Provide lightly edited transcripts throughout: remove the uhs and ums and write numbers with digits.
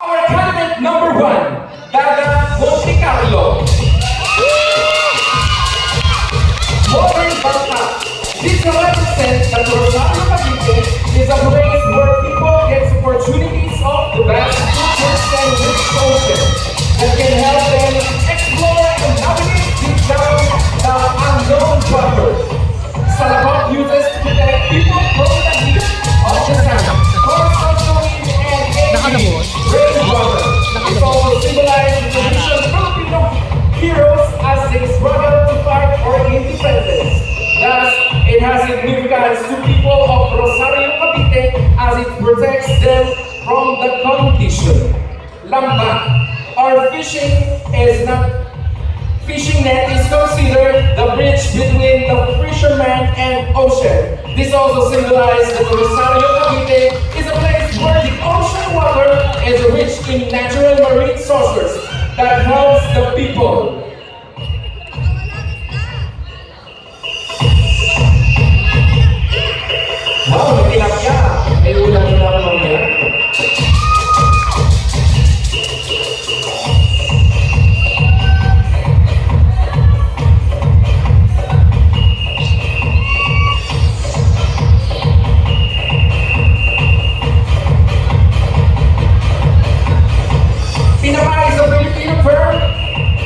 Our candidate number one, Daga Monte Carlo. Modern Bata. This represents that Rosario Cavite is a place where people get opportunities of the best cultures and rich culture that can help them explore and navigate deep down the unknown water. Salabot uses to protect people from the heat of the sun, coastal wind, and rainwater. It also symbolizes the traditional Filipino heroes as they struggle to fight for independence. Thus, it has significance to people of Rosario Cavite as it protects them from the condition. Lambat, or fishing net is considered the bridge between the fisherman and ocean. This also symbolizes that Rosario Cavite is a place where the ocean water is rich in natural marine sources that helps the people. Wow, may tilapia. May ulam na naman mamaya. Tinapa is a Filipino term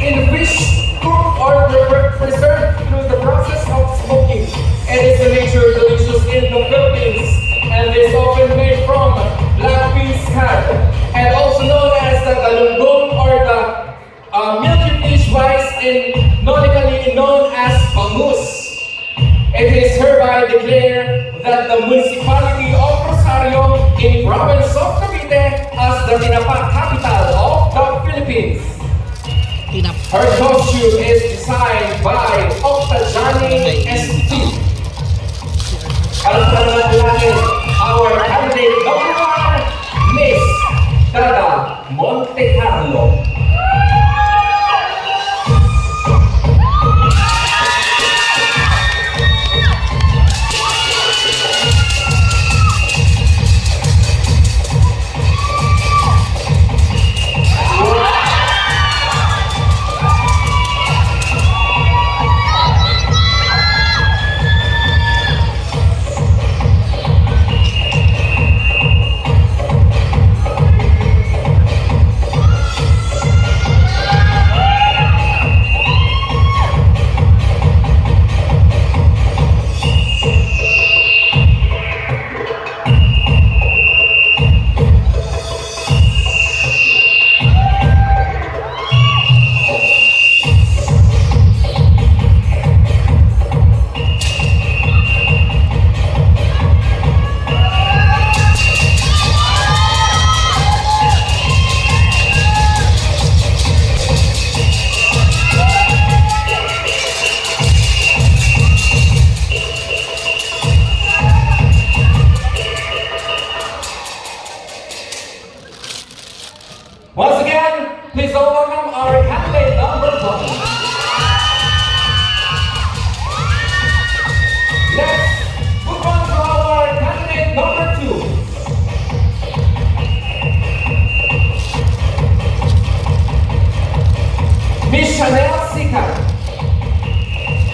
in fish cooked or preserved through the process of smoking. And it's a nature delicious in the Philippines, and it's often made from black beans cod, and also known as the galunggong or the milky fish rice, and nautically known as bangus. It is hereby declared that the municipality of Rosario in province of Cavite as the tinapa capital of the Philippines. Her costume is designed by Octajani ST. Alam pa naman natin, our candidate number one, Miss Daga Monte Carlo. Once again, please all welcome our candidate number one. Let's move on to our candidate number two. Miss Chanel Sikat.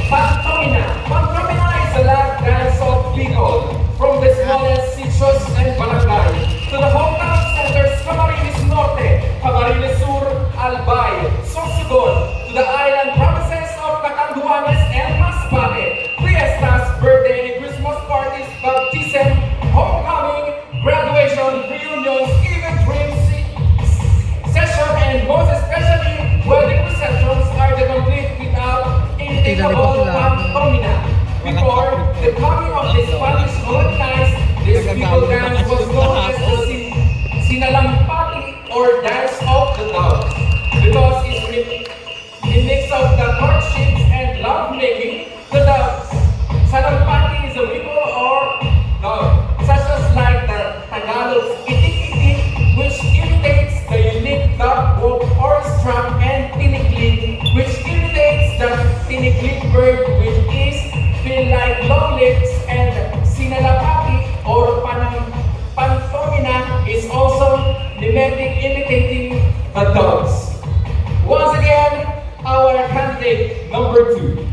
Pantomina. Pantomina is a live dance of Bicol, from the smallest sitios and barangay to the hometown centers Camarines Norte, Camarines Sur, Albay, Sorsogon, to the island provinces of Catanduanes and Masbate. Fiestas, birthday, Christmas parties, baptism, homecoming, graduation, reunions, even dream session, and most especially wedding receptions are the complete without inevitable pantomina. Before the coming of the Spanish colonized, this people dance was known as the Sinalampati or dance of the doves, because it's a mix of the courtships and love-making. The doves. Salampati is a wiggle or dove, such as like the Tagalog's itik-itik, which imitates the unique dove walk or strap, and tiniklik, which imitates the tiniklik bird, which is feel like long legs, and Sinalapati or pantomina is also mimetic imitation eradicating the dogs. Once again, our candidate number 2,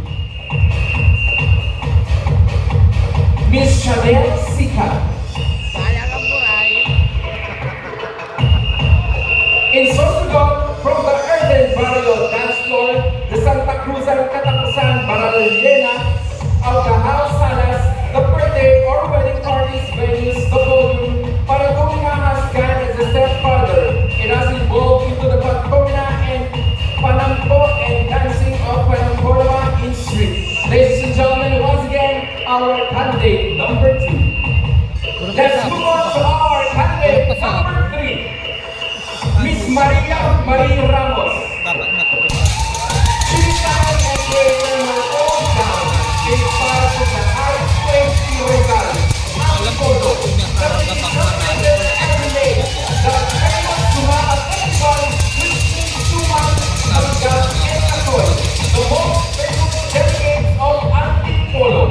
Miss Chanel Sika. Sayang ang buhay. In Sorsogon, from the Earthen Barrio Dance Floor, the Santa Cruzan Katapusan Baralena of the House Salas, the birthday or wedding parties venues, the volume, Paratomina has gone as a step further. It has evolved into the Paratomina and Panampo and dancing of Panamporma in street. Ladies and gentlemen, once again, our candidate number 2. Let's move on to our candidate number 3, Miss Maria Marie Ramos. She sang and played in her own town, inspired from the Irish place in Rizal. Antipolo, the celebrated every day, the famous Sumama Festival, which means Suman, Algas, and Atoy, the most famous delegates of Antipolo.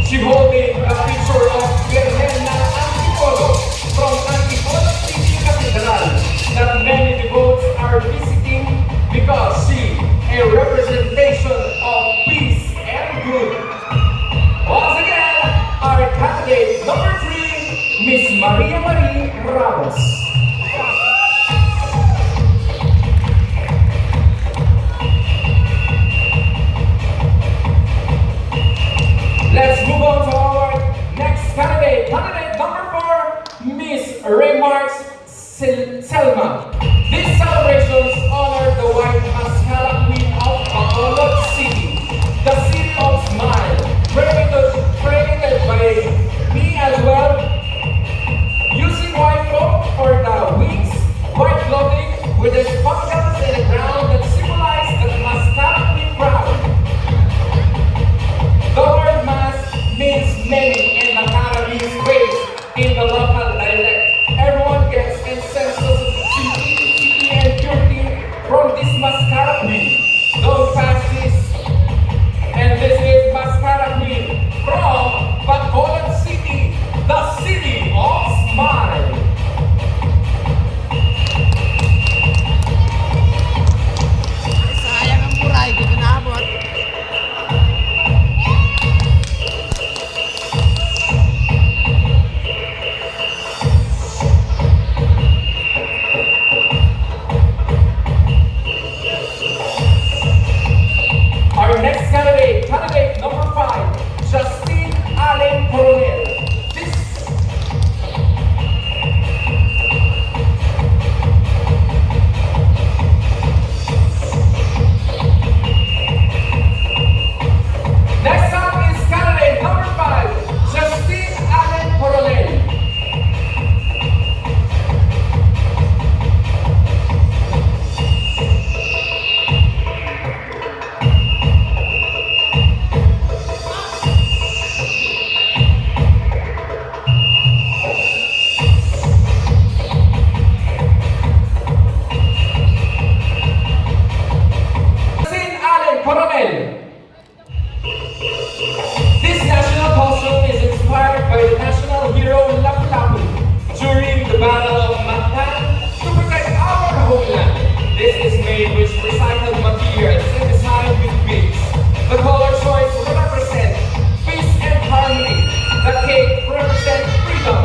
She holding a picture of Virgen Antipolo from Antipolo City Cathedral that many devotees are visiting because she a representation of peace and good. Once again, our candidate number 3, Miss Maria Marie Ramos. Let's move on to our next candidate. Candidate number 4, Miss Remarks Selma. These celebrations honor the white mascara queen of Bacolod City, the city of smile, created by me as well, using white cloth for the wings, white clothing with the sparkles in the ground that symbolize the mascara queen crown. The word mas means many in the Caribbean space in the local dialect. Everyone gets and senses simplicity and purity from this mascara queen. Don't pass this. And this is mascara queen from Bacolod City, the city of smile. Sayang ang buhay. Di ko naabot. Our next candidate, candidate number 5, Justine Allen Coronel. This next up is candidate number 5, Justine Allen Coronel. Justine Allen Coronel. This national costume is inspired by the national hero Lapu-Lapu during the Battle of Mactan to protect our homeland. This is made with recycled materials and designed with beads. The color choice represents peace and harmony. The cape represents freedom.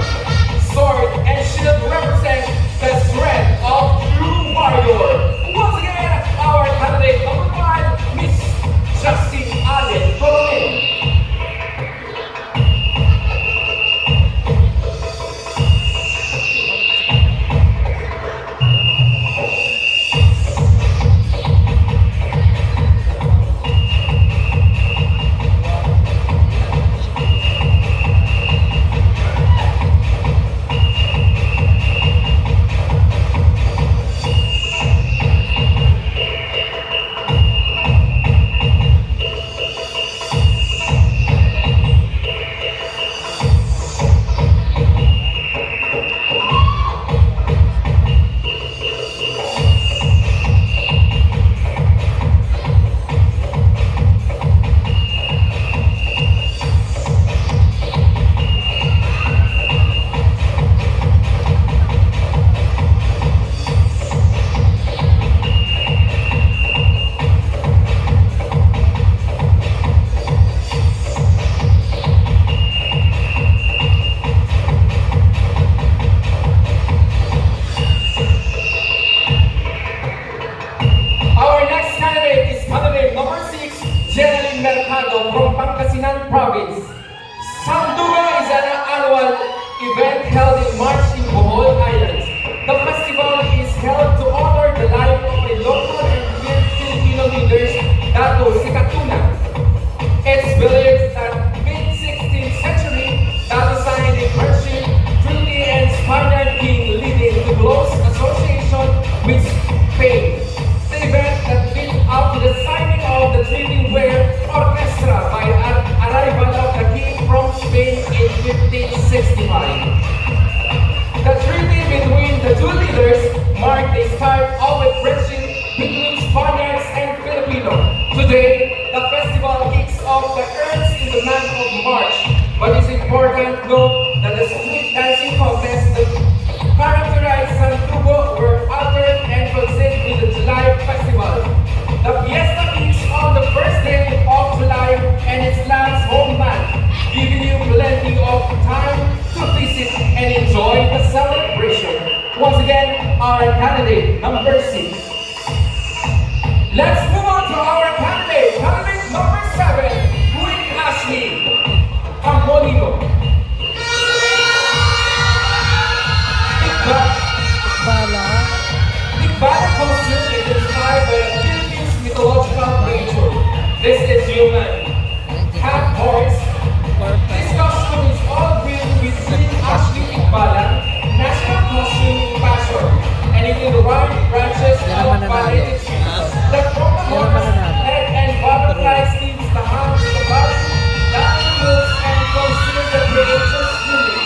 Sword and shield represent the strength of true warrior. Once again, our candidate number 5, Miss Justine Allen Coronel. Ahumado from Pangasinan Province. Sanduga is an annual event held in March in Bohol Islands. The festival is held to honor the life of a local and feared Filipino leaders, Dato si Katuna. It's believed that mid-16th century, Dato signed a friendship treaty and Spaniard king leading to close association with Spain. The event that led up to the signing of the treaty were orchestra by arrival of the king from Spain in 1565. The treaty between the two leaders marked the start of a friendship between Spaniards and Filipinos. Today, the festival kicks off the earth in the month of March, but it's important to note that the street dancing contest that characterized Santugo were altered and consist with the July festival. The fiesta kicks on the first day of July and it lasts whole month, giving you plenty of time to visit and enjoy the celebration. Once again, our candidate number 6. Let's move on to our candidate number 7, Queen Ashley Campolino. Tikbala costume is inspired by a Philippines mythological creature. This is human. Half horse. This costume is all green with Queen Ashley Tikbala, national costume in fashion, and it derived branches of palliative trees that from the horse, head and butterfly stings the hands, the body, the animals, and conceal the creature's beauty.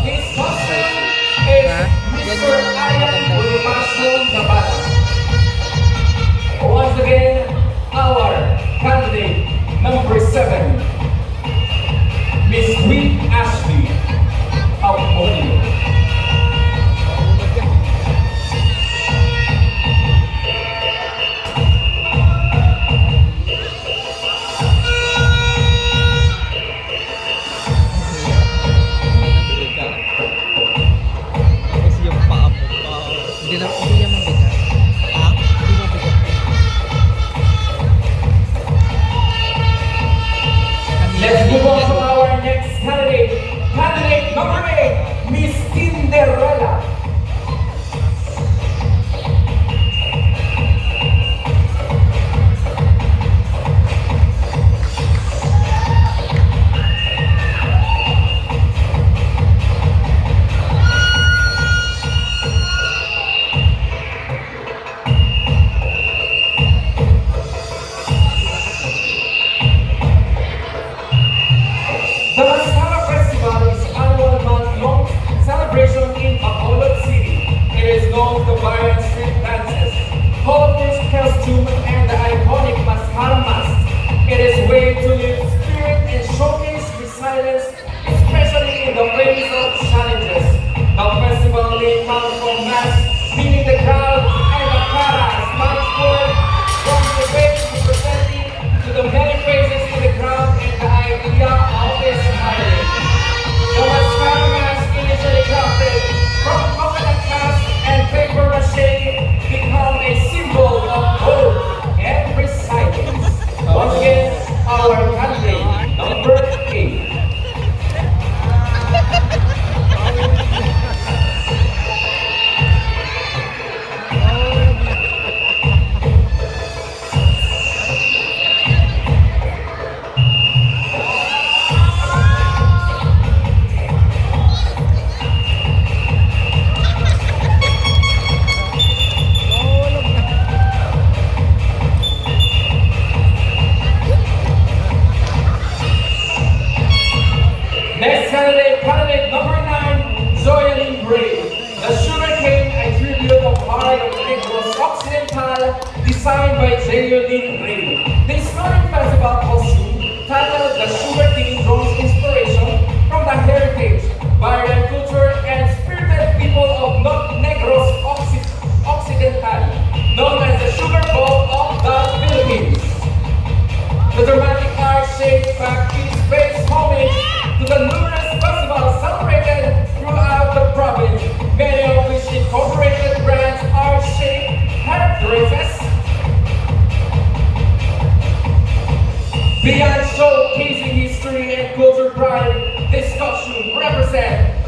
His costume is Mr. Ayan Bonifacio Zabala. Once again, our candidate number 7, Miss Queen Ashley Campolino. Hindi yan mabigat. Ha? Hindi mabigat. Let's move on to our next candidate. Candidate number 8, Miss Cinderella. The Mascara Festival is an annual month-long celebration in Bacolod City. It is known for variant street dances, colorful costume, and the iconic mascara mask. It is a way to live spirit and showcase resilience, especially in the face of challenges. The festival name comes from mass, meaning the crowd, and the cara, Spanish word, from the face representing to the many faces in the crowd and the idea of a smiling. The mascara mask initially crafted from coconut husk and paper mache become a symbol of hope and resilience. Once again, our candidate number 8. Next candidate number 9, Zoyalyn Gray. The sugarcane, a tribute of Heart of Negros Occidental, designed by Zoyalyn Gray. The historic festival costume, titled The Sugarcane, draws inspiration from the heritage, vibrant culture, and spirited people of Negros Occidental, known as the Sugar Bowl of the Philippines. The dramatic art shaped factories pays homage to the numerous festivals celebrated throughout the province, many of which incorporated brands art shaped headdresses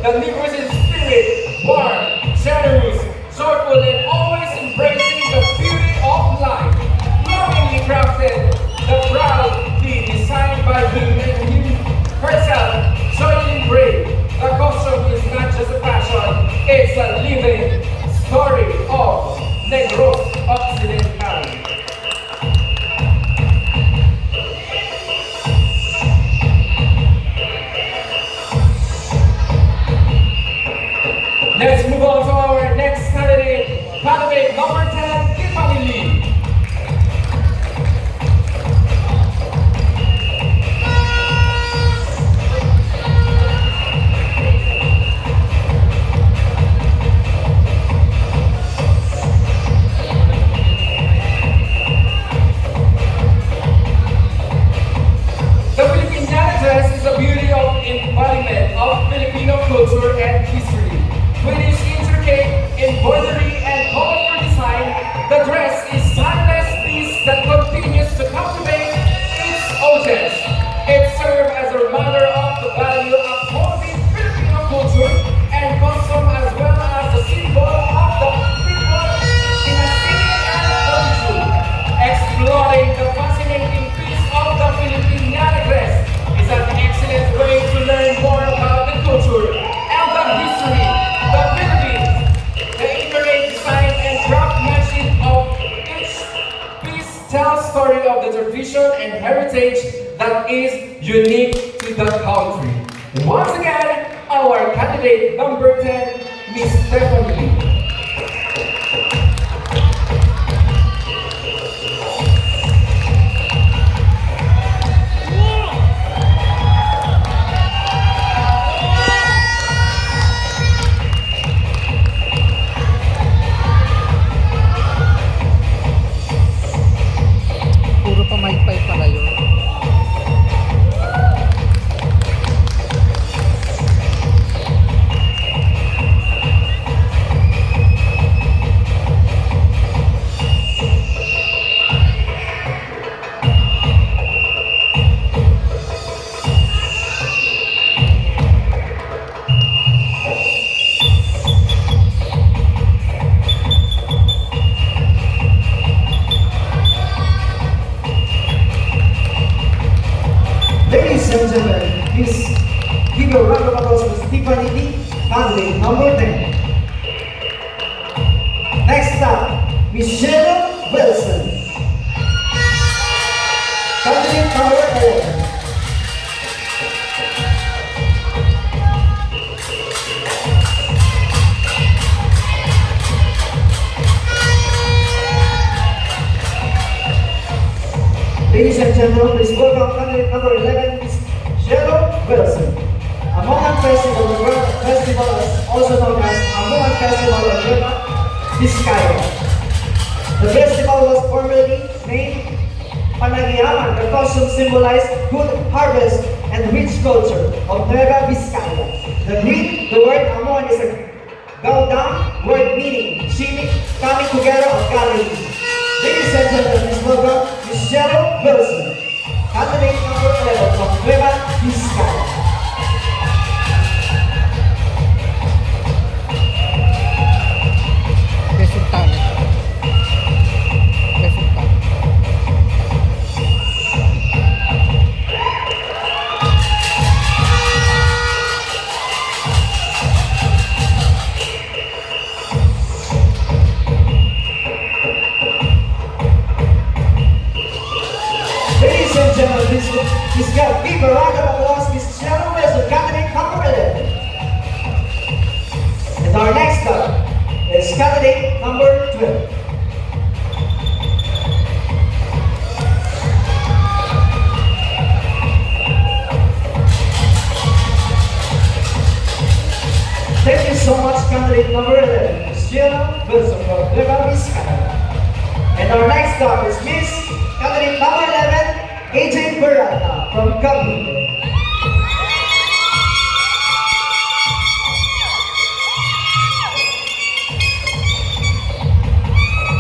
that lives in spirit, warm, generous, joyful, and always embracing the beauty of life. Lovingly crafted, the proudly designed by him and him herself, joyfully brave. The costume is not just a fashion, it's a living story of Negros Occidental. Let's move on to our next candidate number 10, Tiffany Lee. The Filipiniana dress is a beauty of embodiment of Filipino culture and history. With its intricate embroidery and colorful design, the dress is a timeless piece that continues to captivate its audience. It serves as a reminder of the value of upholding Filipino culture and custom, as well as a symbol of the people in a city and country. Exploring the fascinating piece of the Filipiniana dress is an excellent way to learn more about the culture and the history. The Philippines, the intricate design and craftsmanship of each piece tells story of the tradition and heritage that is unique to the country. Once again, our candidate number 10, Miss Stephanie Lee. Puro pamaypay pala yun. Ladies and gentlemen, please give a round of applause to Tiffany Lee, candidate number 10. Next up, Michelle Wilson, candidate number 11. Ladies and gentlemen, please welcome candidate number 11, Miss Michelle Wilson. Amongan Festival, the World Festival is also known as Amongan Festival of Nueva Vizcaya. The festival was formerly named Panagiaman. The costume symbolized good harvest and rich culture of Nueva Vizcaya. The word Amon is a Gaudam word meaning chimney coming together of gathering. Ladies and gentlemen, please welcome Michelle Wilson, candidate number 11 from Nueva Vizcaya. Best in talent. Best in talent. Ladies and gentlemen, please give a round of applause to Miss Michelle Wilson, candidate number 11. And our next up is candidate number 12. Thank you so much, candidate number 11, Miss Michelle Wilson from Nueva Vizcaya. And our next up is Miss candidate number 11, AJ Barata from Cavite.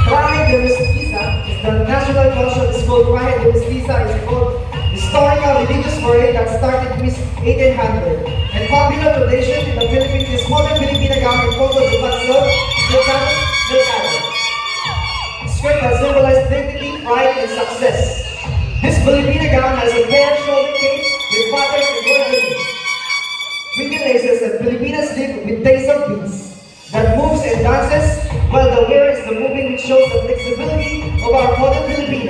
Traje de Mestiza is the national cultural school. Traje de Mestiza is called historical religious story that started Miss 1800 and popular tradition in the Philippines is modern Filipina gown with photos of Maxwell, Mercado. Skirt that symbolizes dignity, pride, and success. This Filipina gown has a fair shoulder cape with pattern embroidery, pretty laces, and Filipina sleeve with taste of beads that moves and dances while the wearer is the moving, which shows the flexibility of our modern Filipina.